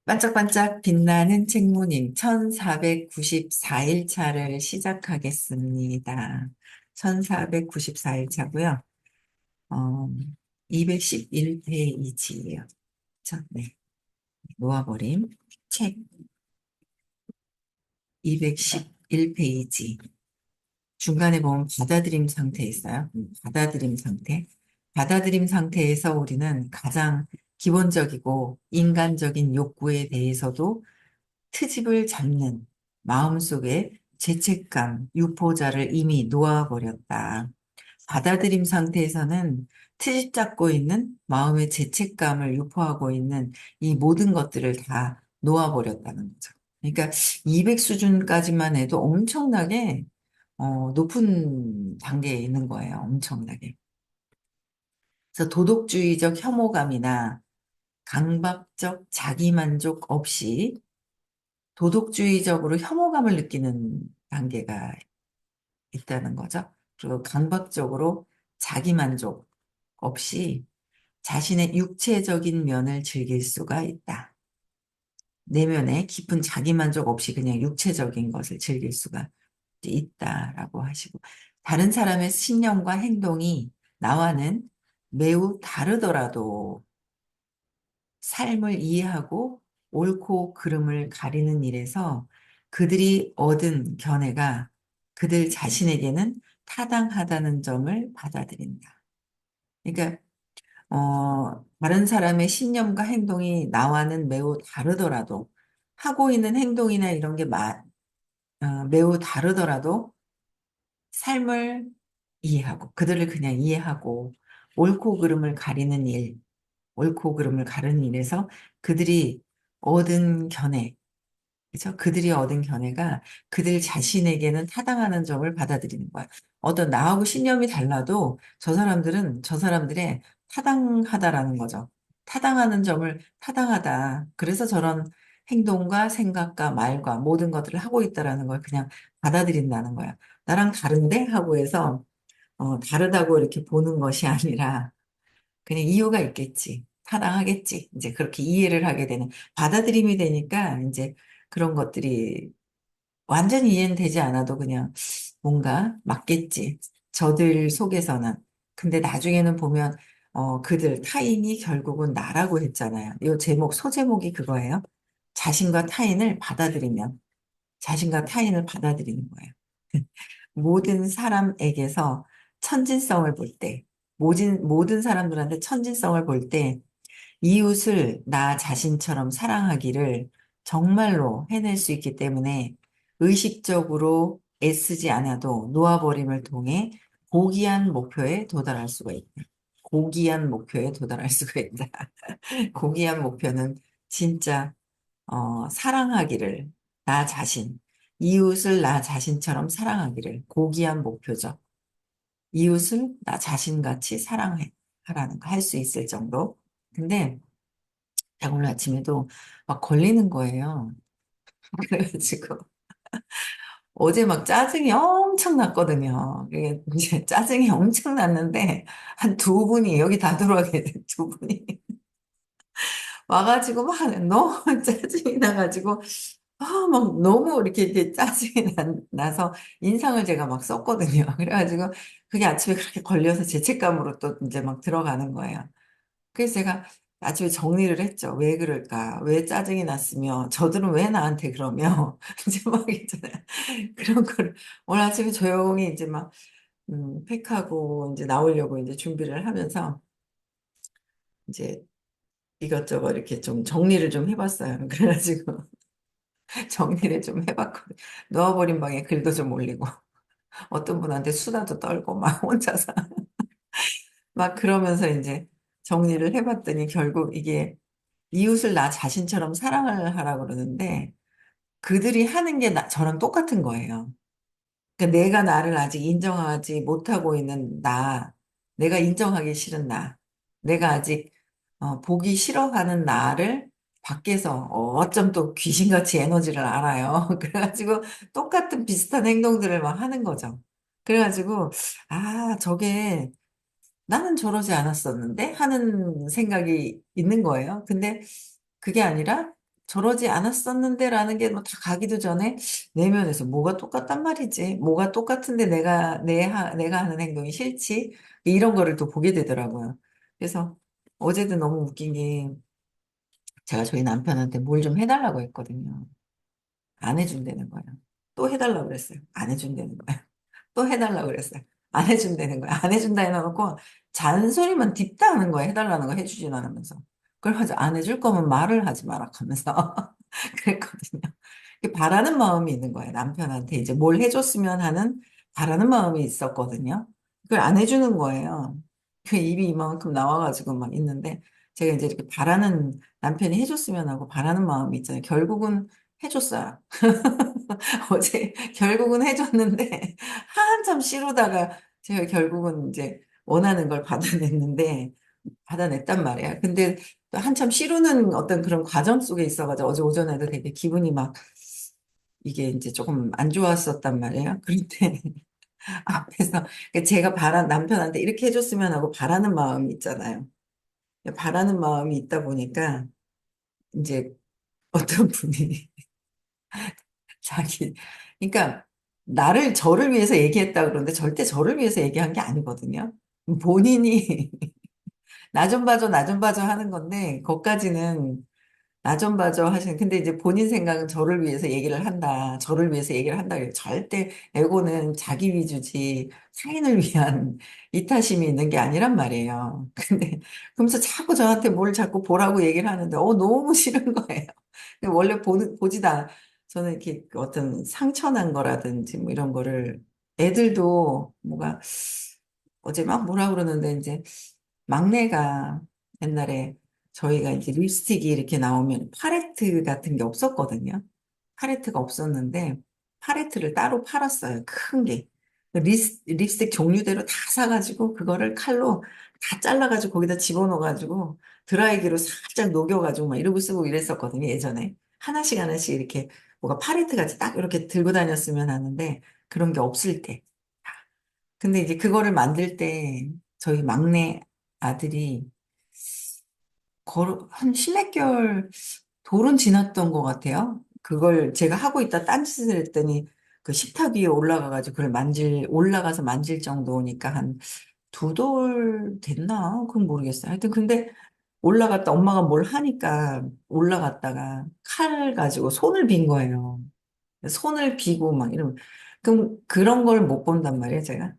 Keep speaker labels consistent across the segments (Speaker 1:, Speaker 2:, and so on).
Speaker 1: 반짝반짝 빛나는 책무님 1494일 차를 시작하겠습니다. 1494일 차고요. 어, 211페이지예요. 네. 놓아버림. 책 211페이지. 중간에 보면 받아들임 상태 있어요. 받아들임 상태. 받아들임 상태에서 우리는 가장 기본적이고 인간적인 욕구에 대해서도 트집을 잡는 마음속에 죄책감, 유포자를 이미 놓아버렸다. 받아들임 상태에서는 트집 잡고 있는 마음의 죄책감을 유포하고 있는 이 모든 것들을 다 놓아버렸다는 거죠. 그러니까 200 수준까지만 해도 엄청나게 높은 단계에 있는 거예요. 엄청나게. 그래서 도덕주의적 혐오감이나 강박적 자기만족 없이 도덕주의적으로 혐오감을 느끼는 단계가 있다는 거죠. 그리고 강박적으로 자기만족 없이 자신의 육체적인 면을 즐길 수가 있다. 내면에 깊은 자기만족 없이 그냥 육체적인 것을 즐길 수가 있다라고 하시고, 다른 사람의 신념과 행동이 나와는 매우 다르더라도 삶을 이해하고 옳고 그름을 가리는 일에서 그들이 얻은 견해가 그들 자신에게는 타당하다는 점을 받아들인다. 그러니까 다른 사람의 신념과 행동이 나와는 매우 다르더라도 하고 있는 행동이나 이런 게 매우 다르더라도 삶을 이해하고 그들을 그냥 이해하고 옳고 그름을 가리는 일, 옳고 그름을 가르는 일에서 그들이 얻은 견해, 그죠? 그들이 얻은 견해가 그들 자신에게는 타당하는 점을 받아들이는 거야. 어떤 나하고 신념이 달라도 저 사람들은 저 사람들의 타당하다라는 거죠. 타당하는 점을 타당하다. 그래서 저런 행동과 생각과 말과 모든 것들을 하고 있다라는 걸 그냥 받아들인다는 거야. 나랑 다른데? 하고 해서 다르다고 이렇게 보는 것이 아니라 그냥 이유가 있겠지. 타당하겠지. 이제 그렇게 이해를 하게 되는, 받아들임이 되니까 이제 그런 것들이 완전히 이해는 되지 않아도 그냥 뭔가 맞겠지. 저들 속에서는. 근데 나중에는 보면, 그들, 타인이 결국은 나라고 했잖아요. 이 제목, 소제목이 그거예요. 자신과 타인을 받아들이면, 자신과 타인을 받아들이는 거예요. 모든 사람에게서 천진성을 볼 때, 모든 사람들한테 천진성을 볼 때, 이웃을 나 자신처럼 사랑하기를 정말로 해낼 수 있기 때문에 의식적으로 애쓰지 않아도 놓아버림을 통해 고귀한 목표에 도달할 수가 있다. 고귀한 목표에 도달할 수가 있다. 고귀한 목표는 진짜 사랑하기를 나 자신, 이웃을 나 자신처럼 사랑하기를 고귀한 목표죠. 이웃을 나 자신같이 사랑해 하라는 거 할 수 있을 정도. 근데 오늘 아침에도 막 걸리는 거예요. 그래가지고 어제 막 짜증이 엄청 났거든요. 이게 이제 짜증이 엄청 났는데 한 두 분이 여기 다 들어가게 돼, 두 분이 와가지고 막 너무 짜증이 나가지고 막 너무 이렇게 짜증이 나서 인상을 제가 막 썼거든요. 그래가지고 그게 아침에 그렇게 걸려서 죄책감으로 또 이제 막 들어가는 거예요. 그래서 제가 아침에 정리를 했죠. 왜 그럴까? 왜 짜증이 났으며, 저들은 왜 나한테 그러며, 이제 막 있잖아요. 그런 걸 오늘 아침에 조용히 이제 막, 팩하고 이제 나오려고 이제 준비를 하면서 이제 이것저것 이렇게 좀 정리를 좀 해봤어요. 그래가지고 정리를 좀 해봤거든요. 놓아버린 방에 글도 좀 올리고, 어떤 분한테 수다도 떨고 막 혼자서 막 그러면서 이제 정리를 해봤더니 결국 이게 이웃을 나 자신처럼 사랑을 하라 그러는데 그들이 하는 게 저랑 똑같은 거예요. 그러니까 내가 나를 아직 인정하지 못하고 있는 내가 인정하기 싫은 내가 아직 보기 싫어하는 나를 밖에서 어쩜 또 귀신같이 에너지를 알아요. 그래가지고 똑같은 비슷한 행동들을 막 하는 거죠. 그래가지고 저게 나는 저러지 않았었는데 하는 생각이 있는 거예요. 근데 그게 아니라 저러지 않았었는데라는 게 뭐 다 가기도 전에 내면에서 뭐가 똑같단 말이지. 뭐가 똑같은데 내가 하는 행동이 싫지? 이런 거를 또 보게 되더라고요. 그래서 어제도 너무 웃긴 게 제가 저희 남편한테 뭘 좀 해달라고 했거든요. 안 해준다는 거예요. 또 해달라고 그랬어요. 안 해준다는 거예요. 또 해달라고 그랬어요. 안 해준다는 거예요. 안 해준다 해놓고 잔소리만 딥다 하는 거예요. 해달라는 거 해주진 않으면서. 그래가지고 안 해줄 거면 말을 하지 마라 하면서 그랬거든요. 바라는 마음이 있는 거예요. 남편한테 이제 뭘 해줬으면 하는 바라는 마음이 있었거든요. 그걸 안 해주는 거예요. 그 입이 이만큼 나와가지고 막 있는데 제가 이제 이렇게 바라는 남편이 해줬으면 하고 바라는 마음이 있잖아요. 결국은 해줬어요. 어제 결국은 해줬는데 한참 씨루다가 제가 결국은 이제 원하는 걸 받아냈는데 받아냈단 말이야. 근데 또 한참 씨루는 어떤 그런 과정 속에 있어가지고 어제 오전에도 되게 기분이 막 이게 이제 조금 안 좋았었단 말이에요. 그런데 앞에서 제가 남편한테 이렇게 해줬으면 하고 바라는 마음이 있잖아요. 바라는 마음이 있다 보니까 이제 어떤 분이 자기, 그러니까 저를 위해서 얘기했다 그러는데 절대 저를 위해서 얘기한 게 아니거든요. 본인이 나 좀 봐줘, 나 좀 봐줘 하는 건데, 거기까지는 나 좀 봐줘 하시는, 근데 이제 본인 생각은 저를 위해서 얘기를 한다. 저를 위해서 얘기를 한다. 절대 에고는 자기 위주지, 타인을 위한 이타심이 있는 게 아니란 말이에요. 근데, 그러면서 자꾸 저한테 뭘 자꾸 보라고 얘기를 하는데, 너무 싫은 거예요. 원래 보지도 않아. 저는 이렇게 어떤 상처난 거라든지 뭐 이런 거를 애들도 뭐가 어제 막 뭐라 그러는데 이제 막내가 옛날에 저희가 이제 립스틱이 이렇게 나오면 팔레트 같은 게 없었거든요. 팔레트가 없었는데 팔레트를 따로 팔았어요. 큰 게. 립스틱 종류대로 다 사가지고 그거를 칼로 다 잘라가지고 거기다 집어넣어가지고 드라이기로 살짝 녹여가지고 막 이러고 쓰고 이랬었거든요. 예전에. 하나씩 하나씩 이렇게 뭐가 팔레트 같이 딱 이렇게 들고 다녔으면 하는데 그런 게 없을 때. 근데 이제 그거를 만들 때 저희 막내 아들이 한 십몇 개월 돌은 지났던 것 같아요. 그걸 제가 하고 있다 딴짓을 했더니 그 식탁 위에 올라가가지고 그걸 올라가서 만질 정도니까 한 두 돌 됐나? 그건 모르겠어요. 하여튼 근데 올라갔다 엄마가 뭘 하니까 올라갔다가 칼 가지고 손을 빈 거예요. 손을 비고 막 이러면 그럼 그런 걸 못 본단 말이에요, 제가.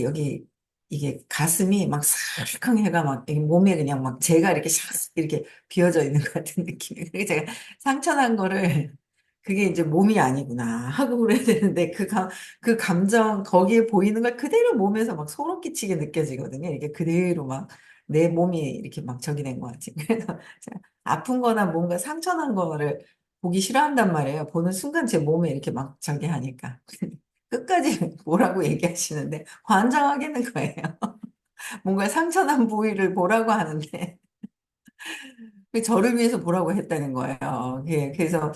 Speaker 1: 여기 이게 가슴이 막 살캉해가 막 이게 몸에 그냥 막 제가 이렇게 샥 이렇게 비어져 있는 것 같은 느낌이. 그래서 제가 상처난 거를 그게 이제 몸이 아니구나 하고 그래야 되는데 그 감정 거기에 보이는 걸 그대로 몸에서 막 소름 끼치게 느껴지거든요. 이게 그대로 막 내 몸이 이렇게 막 저기 된 것 같이. 그래서 제가 아픈 거나 뭔가 상처난 거를 보기 싫어한단 말이에요. 보는 순간 제 몸에 이렇게 막 저기 하니까. 끝까지 뭐라고 얘기하시는데 환장하겠는 거예요. 뭔가 상처난 부위를 보라고 하는데 저를 위해서 보라고 했다는 거예요. 예, 그래서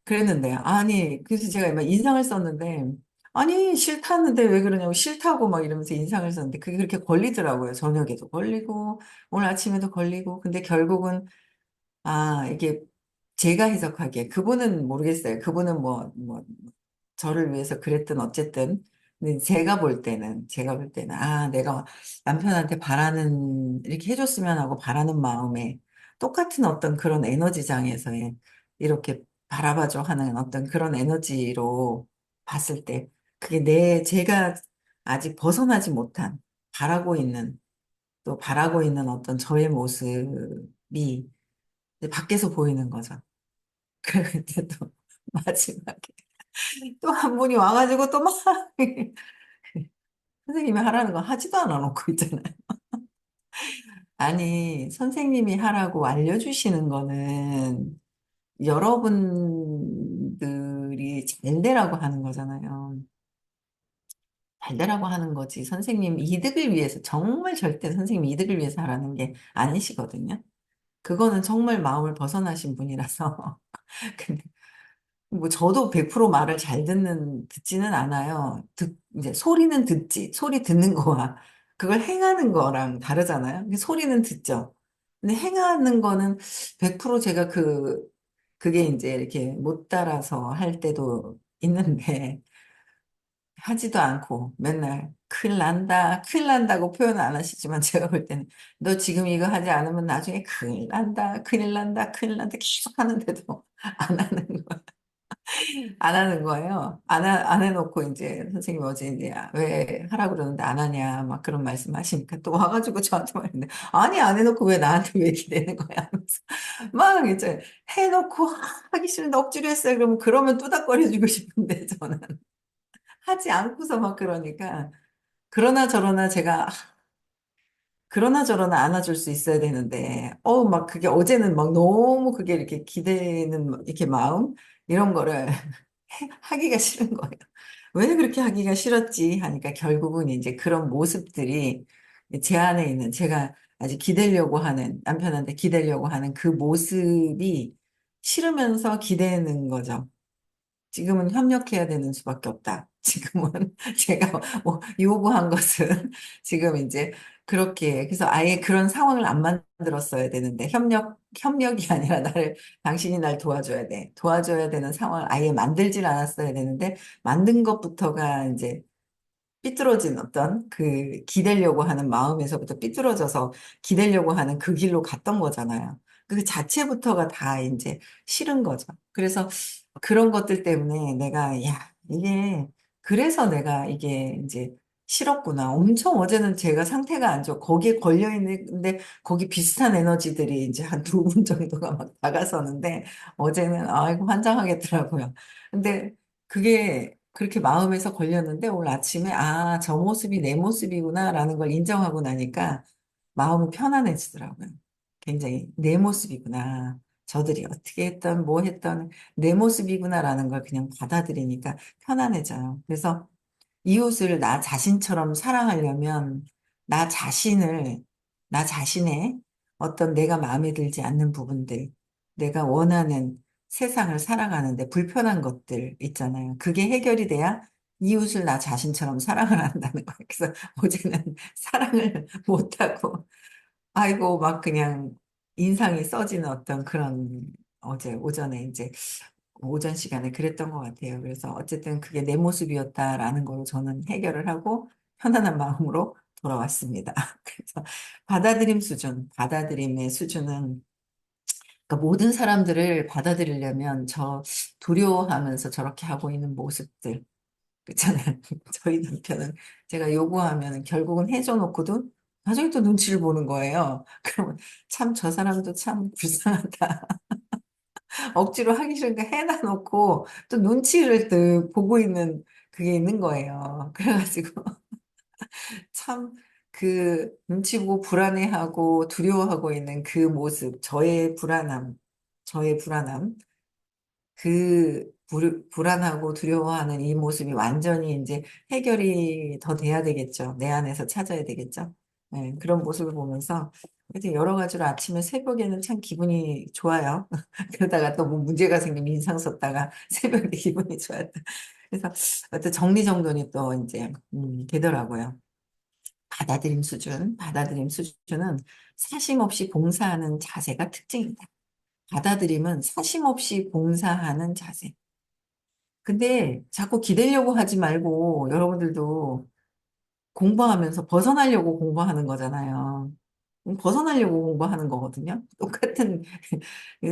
Speaker 1: 그랬는데 아니 그래서 제가 막 인상을 썼는데 아니 싫다는데 왜 그러냐고 싫다고 막 이러면서 인상을 썼는데 그게 그렇게 걸리더라고요. 저녁에도 걸리고 오늘 아침에도 걸리고 근데 결국은 이게 제가 해석하기에 그분은 모르겠어요. 그분은 저를 위해서 그랬든 어쨌든. 근데 제가 볼 때는, 내가 남편한테 이렇게 해줬으면 하고 바라는 마음에 똑같은 어떤 그런 에너지장에서의 이렇게 바라봐줘 하는 어떤 그런 에너지로 봤을 때, 그게 제가 아직 벗어나지 못한, 바라고 있는 어떤 저의 모습이 이제 밖에서 보이는 거죠. 그때 또 마지막에 또 한 분이 와가지고 또 막 선생님이 하라는 거 하지도 않아 놓고 있잖아요. 아니, 선생님이 하라고 알려주시는 거는 여러분들이 잘 되라고 하는 거잖아요. 잘 되라고 하는 거지. 선생님 이득을 위해서, 정말 절대 선생님 이득을 위해서 하라는 게 아니시거든요. 그거는 정말 마음을 벗어나신 분이라서. 근데 뭐 저도 100% 말을 듣지는 않아요. 이제 소리는 듣지. 소리 듣는 거와 그걸 행하는 거랑 다르잖아요. 소리는 듣죠. 근데 행하는 거는 100% 제가 그게 이제 이렇게 못 따라서 할 때도 있는데, 하지도 않고 맨날 큰일 난다, 큰일 난다고 표현은 안 하시지만 제가 볼 때는 너 지금 이거 하지 않으면 나중에 큰일 난다, 큰일 난다, 큰일 난다 계속 하는데도 안 하는 안 하는 거예요. 안 해놓고 이제 선생님 어제 이제 왜 하라고 그러는데 안 하냐 막 그런 말씀 하시니까 또 와가지고 저한테 말했는데 아니 안 해놓고 왜 나한테 왜 기대는 거야 하면서 막 이제 해놓고 하기 싫은데 억지로 했어요. 그러면 그러면 뚜닥거려주고 싶은데 저는 하지 않고서 막 그러니까 그러나 저러나 제가 그러나 저러나 안아줄 수 있어야 되는데, 막 그게 어제는 막 너무 그게 이렇게 기대는 이렇게 마음? 이런 거를 하기가 싫은 거예요. 왜 그렇게 하기가 싫었지? 하니까 결국은 이제 그런 모습들이 제 안에 있는 제가 아직 기대려고 하는, 남편한테 기대려고 하는 그 모습이 싫으면서 기대는 거죠. 지금은 협력해야 되는 수밖에 없다. 지금은 제가 뭐 요구한 것은 지금 이제 그렇게 그래서 아예 그런 상황을 안 만들었어야 되는데 협력이 아니라 당신이 날 도와줘야 돼. 도와줘야 되는 상황을 아예 만들질 않았어야 되는데 만든 것부터가 이제 삐뚤어진 어떤 그 기대려고 하는 마음에서부터 삐뚤어져서 기대려고 하는 그 길로 갔던 거잖아요. 그 자체부터가 다 이제 싫은 거죠. 그래서 그런 것들 때문에 내가, 야, 그래서 내가 이게 이제 싫었구나. 엄청 어제는 제가 상태가 안 좋아. 거기에 걸려 있는데, 거기 비슷한 에너지들이 이제 한 두 분 정도가 막 다가서는데, 어제는, 아이고, 환장하겠더라고요. 근데 그게 그렇게 마음에서 걸렸는데, 오늘 아침에, 아, 저 모습이 내 모습이구나라는 걸 인정하고 나니까, 마음이 편안해지더라고요. 굉장히 내 모습이구나. 저들이 어떻게 했던, 뭐 했던 내 모습이구나라는 걸 그냥 받아들이니까 편안해져요. 그래서 이웃을 나 자신처럼 사랑하려면 나 자신을, 나 자신의 어떤 내가 마음에 들지 않는 부분들, 내가 원하는 세상을 살아가는데 불편한 것들 있잖아요. 그게 해결이 돼야 이웃을 나 자신처럼 사랑을 한다는 거예요. 그래서 어제는 사랑을 못하고 아이고, 막 그냥 인상이 써지는 어떤 그런 어제 오전에 이제 오전 시간에 그랬던 것 같아요. 그래서 어쨌든 그게 내 모습이었다라는 걸로 저는 해결을 하고 편안한 마음으로 돌아왔습니다. 그래서 받아들임의 수준은 그러니까 모든 사람들을 받아들이려면 저 두려워하면서 저렇게 하고 있는 모습들 그렇잖아요. 저희 남편은 제가 요구하면 결국은 해줘 놓고도 나중에 또 눈치를 보는 거예요. 그러면 참 저 사람도 참 불쌍하다. 억지로 하기 싫으니까 해다 놓고 또 눈치를 또 보고 있는 그게 있는 거예요. 그래가지고 참 그 눈치 보고 불안해하고 두려워하고 있는 그 모습, 저의 불안함, 불안하고 두려워하는 이 모습이 완전히 이제 해결이 더 돼야 되겠죠. 내 안에서 찾아야 되겠죠. 네, 그런 모습을 보면서 하여튼 여러 가지로 아침에 새벽에는 참 기분이 좋아요. 그러다가 또 뭐 문제가 생기면 인상 썼다가 새벽에 기분이 좋았다. 그래서 어떤 정리정돈이 또 이제 되더라고요. 받아들임 수준은 사심 없이 봉사하는 자세가 특징이다. 받아들임은 사심 없이 봉사하는 자세. 근데 자꾸 기대려고 하지 말고 여러분들도 공부하면서 벗어나려고 공부하는 거잖아요. 벗어나려고 공부하는 거거든요. 똑같은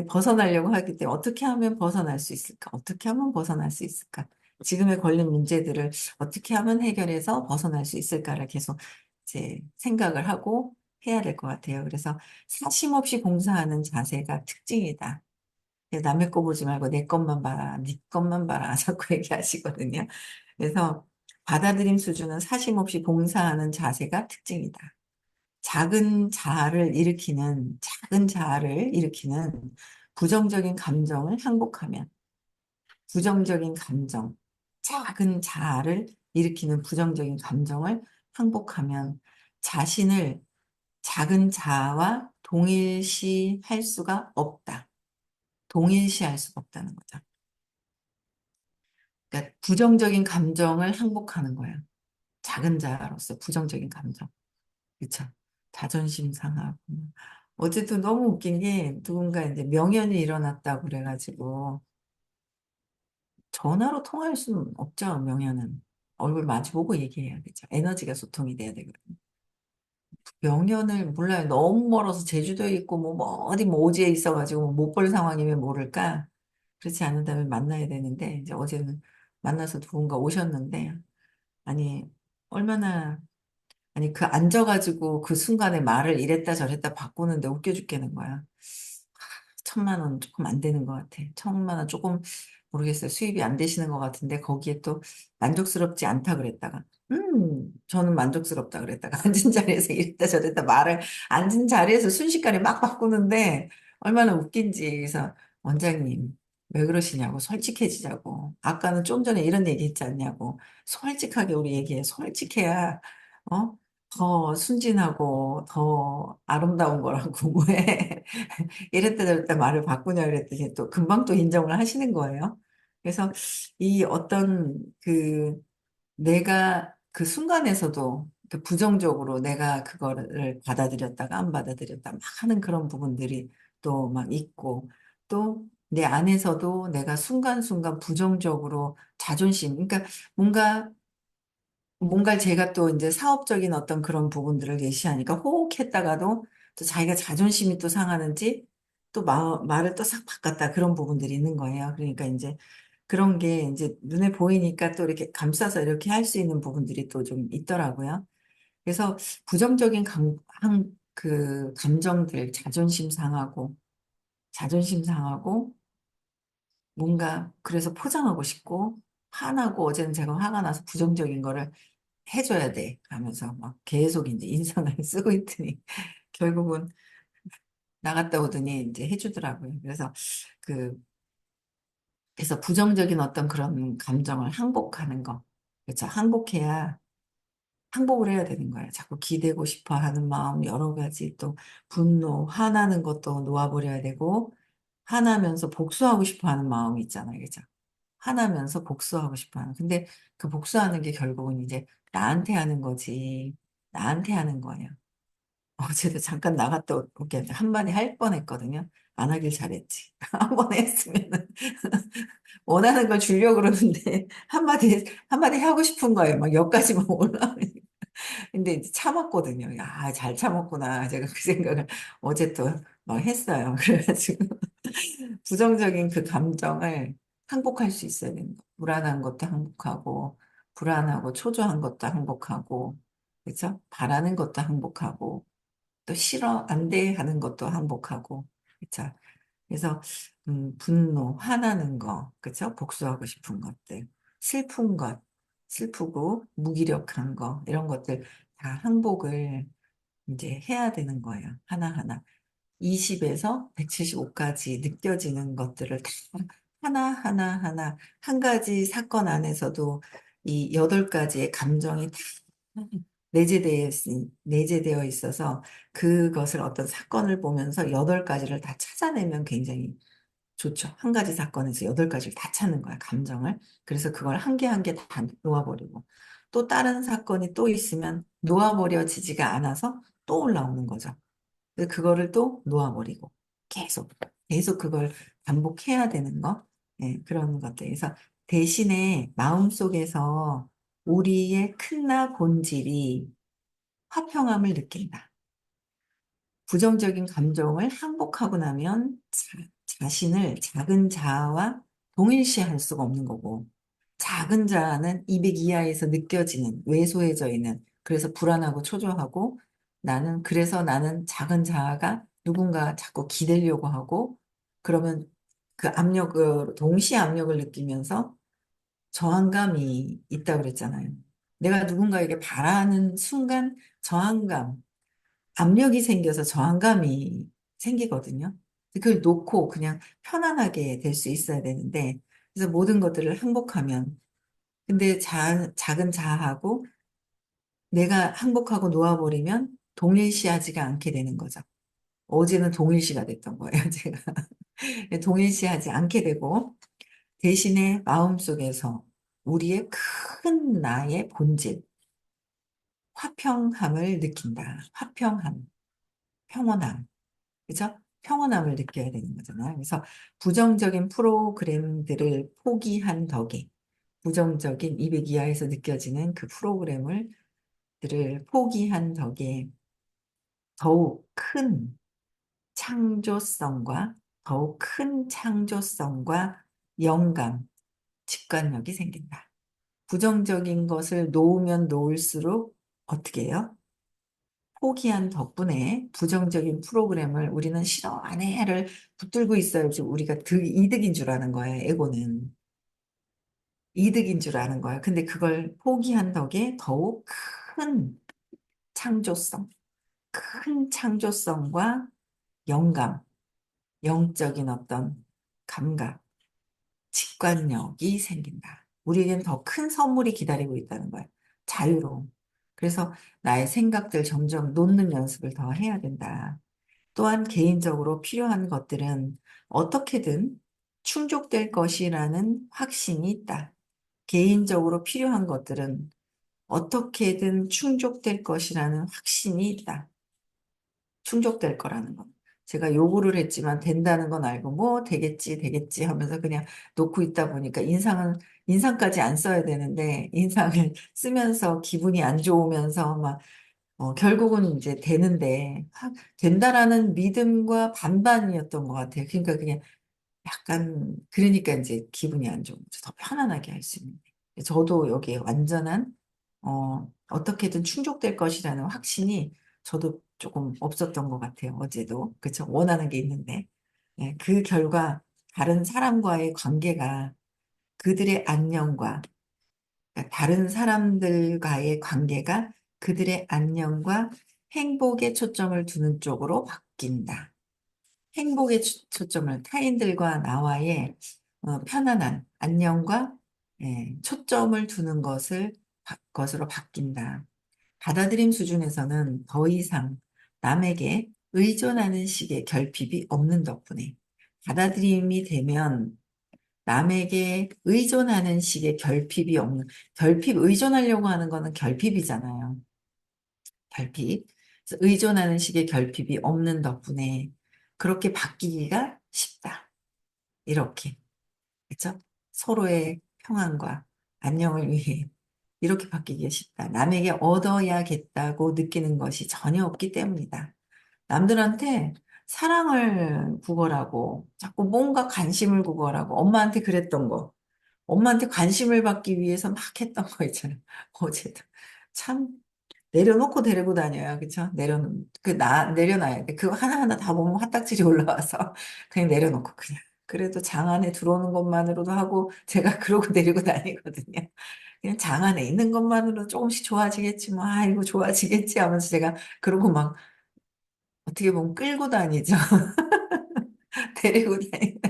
Speaker 1: 벗어나려고 하기 때문에 어떻게 하면 벗어날 수 있을까? 어떻게 하면 벗어날 수 있을까? 지금에 걸린 문제들을 어떻게 하면 해결해서 벗어날 수 있을까를 계속 이제 생각을 하고 해야 될 것 같아요. 그래서 사심 없이 봉사하는 자세가 특징이다. 남의 거 보지 말고 내 것만 봐라, 네 것만 봐라 자꾸 얘기하시거든요. 그래서 받아들임 수준은 사심 없이 봉사하는 자세가 특징이다. 작은 자아를 일으키는 부정적인 감정을 항복하면, 부정적인 감정, 작은 자아를 일으키는 부정적인 감정을 항복하면 자신을 작은 자아와 동일시할 수가 없다. 동일시할 수가 없다는 거죠. 그러니까 부정적인 감정을 항복하는 거예요. 작은 자아로서 부정적인 감정. 그렇죠. 자존심 상하고 어쨌든 너무 웃긴 게 누군가 이제 명연이 일어났다고 그래가지고 전화로 통화할 수는 없죠, 명연은. 얼굴 마주보고 얘기해야 되죠. 에너지가 소통이 돼야 되거든요. 명연을 몰라요. 너무 멀어서 제주도에 있고 뭐 어디 뭐 오지에 있어가지고 못 볼 상황이면 모를까. 그렇지 않은다면 만나야 되는데 이제 어제는 만나서 누군가 오셨는데 아니 얼마나 아니 그 앉아가지고 그 순간에 말을 이랬다 저랬다 바꾸는데 웃겨 죽겠는 거야. 1,000만 원 조금 안 되는 것 같아. 1,000만 원 조금 모르겠어요. 수입이 안 되시는 것 같은데 거기에 또 만족스럽지 않다 그랬다가 저는 만족스럽다 그랬다가 앉은 자리에서 이랬다 저랬다 말을 앉은 자리에서 순식간에 막 바꾸는데 얼마나 웃긴지. 그래서 원장님 왜 그러시냐고 솔직해지자고. 아까는 좀 전에 이런 얘기 했지 않냐고. 솔직하게 우리 얘기해. 솔직해야 어? 더 순진하고 더 아름다운 거라고 왜 이랬다 저랬다 말을 바꾸냐 그랬더니 또 금방 또 인정을 하시는 거예요. 그래서 이 어떤 그 내가 그 순간에서도 그 부정적으로 내가 그거를 받아들였다가 안 받아들였다 막 하는 그런 부분들이 또 막 있고 또 내 안에서도 내가 순간순간 부정적으로 자존심 그러니까 뭔가 뭔가 제가 또 이제 사업적인 어떤 그런 부분들을 예시하니까 호흡했다가도 또 자기가 자존심이 또 상하는지 또 말을 또 싹 바꿨다 그런 부분들이 있는 거예요. 그러니까 이제 그런 게 이제 눈에 보이니까 또 이렇게 감싸서 이렇게 할 수 있는 부분들이 또 좀 있더라고요. 그래서 부정적인 그 감정들, 자존심 상하고 뭔가 그래서 포장하고 싶고 화나고 어제는 제가 화가 나서 부정적인 거를 해줘야 돼 하면서 막 계속 이제 인상을 쓰고 있더니 결국은 나갔다 오더니 이제 해주더라고요. 그, 그래서 부정적인 어떤 그런 감정을 항복하는 거. 그렇죠. 항복을 해야 되는 거예요. 자꾸 기대고 싶어 하는 마음 여러 가지 또 분노, 화나는 것도 놓아버려야 되고 화나면서 복수하고 싶어 하는 마음이 있잖아요. 그죠? 화나면서 복수하고 싶어 하는. 근데 그 복수하는 게 결국은 이제 나한테 하는 거지. 나한테 하는 거예요. 어제도 잠깐 나갔다 올게 한마디 할 뻔했거든요. 안 하길 잘했지. 한 번 했으면은 원하는 걸 주려고 그러는데 한마디 하고 싶은 거예요. 막 여기까지만 올라오니. 근데 이제 참았거든요. 야, 잘 참았구나. 제가 그 생각을 어제 또 막 했어요. 그래가지고 부정적인 그 감정을 항복할 수 있어야 되는 거. 불안한 것도 항복하고, 불안하고 초조한 것도 항복하고, 그렇죠? 바라는 것도 항복하고, 또 싫어, 안 돼 하는 것도 항복하고, 그렇죠? 그래서 분노, 화나는 거, 그렇죠? 복수하고 싶은 것들, 슬픈 것, 슬프고 무기력한 거, 이런 것들 다 항복을 이제 해야 되는 거예요. 하나하나. 20에서 175까지 느껴지는 것들을 다 하나, 한 가지 사건 안에서도 이 8가지의 감정이 다 내재되어 있어서 그것을 어떤 사건을 보면서 8가지를 다 찾아내면 굉장히 좋죠. 한 가지 사건에서 8가지를 다 찾는 거야, 감정을. 그래서 그걸 한 개 한 개 다 놓아버리고 또 다른 사건이 또 있으면 놓아버려지지가 않아서 또 올라오는 거죠. 근데 그거를 또 놓아버리고 계속 그걸 반복해야 되는 거. 예, 그런 것들. 그래서 대신에 마음속에서 우리의 큰나 본질이 화평함을 느낀다. 부정적인 감정을 항복하고 나면 자신을 작은 자아와 동일시할 수가 없는 거고, 작은 자아는 200 이하에서 느껴지는, 왜소해져 있는, 그래서 불안하고 초조하고, 그래서 나는 작은 자아가 누군가 자꾸 기대려고 하고, 그러면 그 동시에 압력을 느끼면서 저항감이 있다고 그랬잖아요. 내가 누군가에게 바라는 순간 저항감, 압력이 생겨서 저항감이 생기거든요. 그걸 놓고 그냥 편안하게 될 수 있어야 되는데, 그래서 모든 것들을 항복하면, 근데 작은 자아하고 내가 항복하고 놓아버리면 동일시하지가 않게 되는 거죠. 어제는 동일시가 됐던 거예요, 제가. 동일시하지 않게 되고, 대신에 마음속에서 우리의 큰 나의 본질, 화평함을 느낀다. 화평함, 평온함. 그죠? 평온함을 느껴야 되는 거잖아요. 그래서 부정적인 프로그램들을 포기한 덕에, 부정적인 200 이하에서 느껴지는 그 프로그램을 들을 포기한 덕에 더욱 큰 창조성과 더욱 큰 창조성과 영감, 직관력이 생긴다. 부정적인 것을 놓으면 놓을수록 어떻게 해요? 포기한 덕분에 부정적인 프로그램을 우리는 싫어, 안 해를 붙들고 있어야지 우리가 이득인 줄 아는 거예요, 에고는. 이득인 줄 아는 거예요. 근데 그걸 포기한 덕에 더욱 큰 창조성, 큰 창조성과 영감, 영적인 어떤 감각, 직관력이 생긴다. 우리에겐 더 큰 선물이 기다리고 있다는 거예요. 자유로움. 그래서 나의 생각들 점점 놓는 연습을 더 해야 된다. 또한 개인적으로 필요한 것들은 어떻게든 충족될 것이라는 확신이 있다. 개인적으로 필요한 것들은 어떻게든 충족될 것이라는 확신이 있다. 충족될 거라는 거. 제가 요구를 했지만 된다는 건 알고 뭐 되겠지 되겠지 하면서 그냥 놓고 있다 보니까 인상까지 안 써야 되는데 인상을 쓰면서 기분이 안 좋으면서 막 결국은 이제 되는데 된다라는 믿음과 반반이었던 것 같아요. 그러니까 그냥 약간 그러니까 이제 기분이 안 좋은 거죠. 더 편안하게 할 수 있는. 저도 여기에 완전한 어떻게든 충족될 것이라는 확신이 저도 조금 없었던 것 같아요. 어제도 그렇죠. 원하는 게 있는데 예, 그 결과 다른 사람과의 관계가 그들의 안녕과 그러니까 다른 사람들과의 관계가 그들의 안녕과 행복에 초점을 두는 쪽으로 바뀐다. 행복에 초점을 타인들과 나와의 편안한 안녕과 초점을 두는 것으로 바뀐다. 받아들임 수준에서는 더 이상 남에게 의존하는 식의 결핍이 없는 덕분에 받아들임이 되면 남에게 의존하는 식의 결핍이 없는 의존하려고 하는 거는 결핍이잖아요. 결핍. 그래서 의존하는 식의 결핍이 없는 덕분에 그렇게 바뀌기가 쉽다. 이렇게. 그렇죠? 서로의 평안과 안녕을 위해 이렇게 바뀌기가 쉽다. 남에게 얻어야겠다고 느끼는 것이 전혀 없기 때문이다. 남들한테 사랑을 구걸하고 자꾸 뭔가 관심을 구걸하고 엄마한테 그랬던 거. 엄마한테 관심을 받기 위해서 막 했던 거 있잖아요. 어제도. 참 내려놓고 데리고 다녀요. 그쵸? 내려놔야 돼. 그거 하나하나 다 보면 화딱지리 올라와서 그냥 내려놓고 그냥. 그래도 장 안에 들어오는 것만으로도 하고 제가 그러고 데리고 다니거든요. 그냥 장 안에 있는 것만으로 조금씩 좋아지겠지, 뭐, 아이고, 좋아지겠지 하면서 제가 그러고 막 어떻게 보면 끌고 다니죠. 데리고 다니는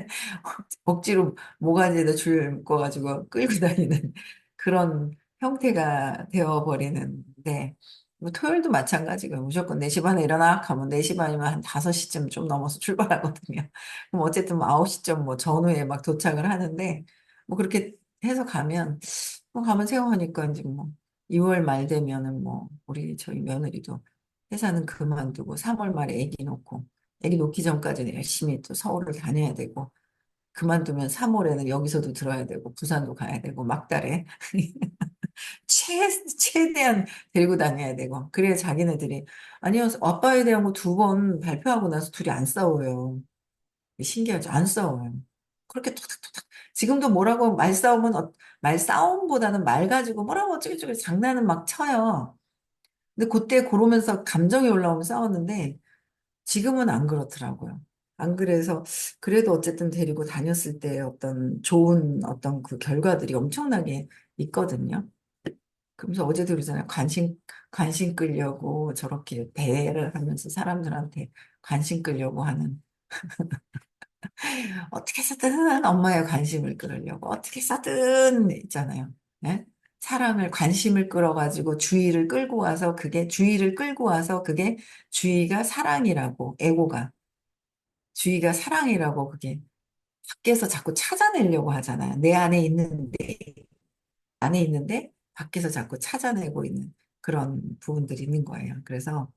Speaker 1: 억지로 모가지에다 줄 묶어가지고 끌고 다니는 그런 형태가 되어버리는데 뭐 토요일도 마찬가지고 무조건 4시 반에 일어나 하면 4시 반이면 한 5시쯤 좀 넘어서 출발하거든요. 그럼 어쨌든 뭐 9시쯤 뭐 전후에 막 도착을 하는데 뭐 그렇게 해서 가면 생각하니까 이제 뭐 2월 말 되면은 뭐 우리 저희 며느리도 회사는 그만두고 3월 말에 아기 놓고 아기 놓기 전까지는 열심히 또 서울을 다녀야 되고 그만두면 3월에는 여기서도 들어야 되고 부산도 가야 되고 막달에 최대한 데리고 다녀야 되고 그래야 자기네들이 아니요 아빠에 대한 거 2번 발표하고 나서 둘이 안 싸워요. 신기하죠? 안 싸워요. 그렇게 톡톡톡톡 지금도 뭐라고 말싸움은 말싸움보다는 말 가지고 뭐라고 어쩌고저쩌고 장난은 막 쳐요. 근데 그때 그러면서 감정이 올라오면 싸웠는데 지금은 안 그렇더라고요. 안 그래서 그래도 어쨌든 데리고 다녔을 때 어떤 좋은 어떤 그 결과들이 엄청나게 있거든요. 그러면서 어제도 그러잖아요. 관심 끌려고 저렇게 대화를 하면서 사람들한테 관심 끌려고 하는 어떻게 해서든 엄마의 관심을 끌으려고 어떻게 해서든 있잖아요. 네? 사랑을 관심을 끌어가지고 주의를 끌고 와서 그게 주의가 사랑이라고 주의가 사랑이라고 그게 밖에서 자꾸 찾아내려고 하잖아요. 내 안에 있는데 밖에서 자꾸 찾아내고 있는 그런 부분들이 있는 거예요. 그래서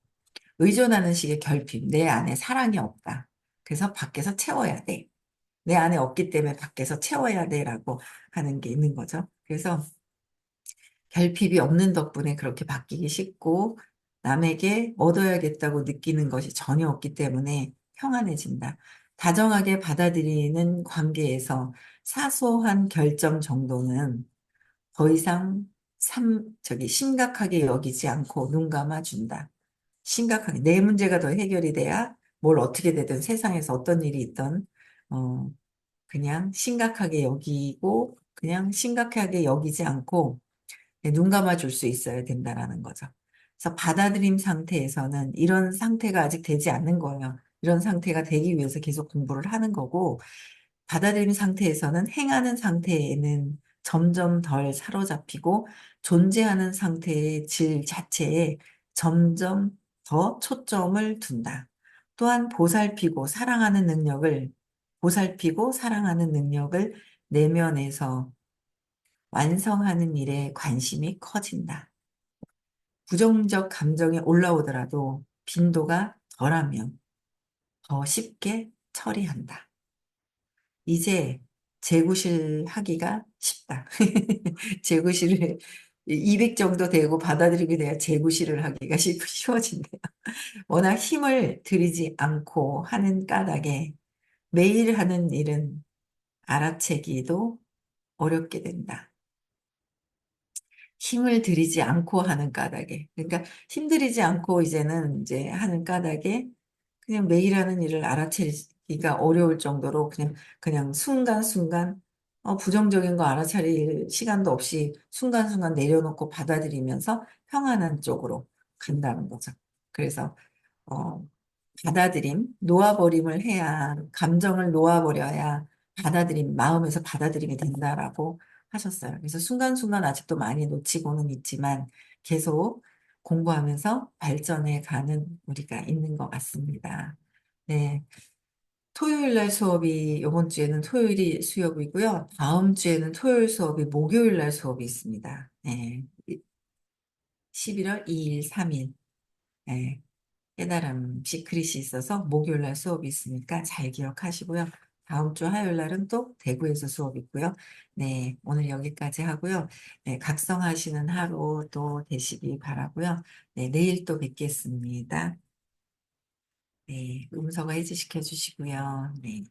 Speaker 1: 의존하는 식의 결핍. 내 안에 사랑이 없다. 그래서 밖에서 채워야 돼. 내 안에 없기 때문에 밖에서 채워야 돼라고 하는 게 있는 거죠. 그래서 결핍이 없는 덕분에 그렇게 바뀌기 쉽고 남에게 얻어야겠다고 느끼는 것이 전혀 없기 때문에 평안해진다. 다정하게 받아들이는 관계에서 사소한 결점 정도는 더 이상 심각하게 여기지 않고 눈 감아준다. 심각하게. 내 문제가 더 해결이 돼야 뭘 어떻게 되든 세상에서 어떤 일이 있든, 어, 그냥 심각하게 여기고, 그냥 심각하게 여기지 않고, 눈 감아줄 수 있어야 된다라는 거죠. 그래서 받아들임 상태에서는 이런 상태가 아직 되지 않는 거예요. 이런 상태가 되기 위해서 계속 공부를 하는 거고, 받아들임 상태에서는 행하는 상태에는 점점 덜 사로잡히고, 존재하는 상태의 질 자체에 점점 더 초점을 둔다. 또한 보살피고 사랑하는 능력을 내면에서 완성하는 일에 관심이 커진다. 부정적 감정이 올라오더라도 빈도가 덜하면 더 쉽게 처리한다. 이제 재구실 하기가 쉽다. 재구실을 200 정도 되고 받아들이게 돼야 재구실을 하기가 쉬워진대요. 워낙 힘을 들이지 않고 하는 까닭에 매일 하는 일은 알아채기도 어렵게 된다. 힘을 들이지 않고 하는 까닭에. 그러니까 힘들이지 않고 이제는 이제 하는 까닭에 그냥 매일 하는 일을 알아채기가 어려울 정도로 그냥 순간순간 부정적인 거 알아차릴 시간도 없이 순간순간 내려놓고 받아들이면서 평안한 쪽으로 간다는 거죠. 그래서 어, 놓아버림을 해야, 감정을 놓아버려야 마음에서 받아들임이 된다라고 하셨어요. 그래서 순간순간 아직도 많이 놓치고는 있지만 계속 공부하면서 발전해 가는 우리가 있는 것 같습니다. 네. 토요일 날 수업이, 이번 주에는 토요일이 수업이고요. 다음 주에는 토요일 수업이 목요일 날 수업이 있습니다. 네. 11월 2일, 3일. 네. 깨달음 시크릿이 있어서 목요일 날 수업이 있으니까 잘 기억하시고요. 다음 주 화요일 날은 또 대구에서 수업 있고요. 네, 오늘 여기까지 하고요. 네, 각성하시는 하루 또 되시기 바라고요. 네, 내일 또 뵙겠습니다. 네, 음성화 해제시켜 주시고요. 네.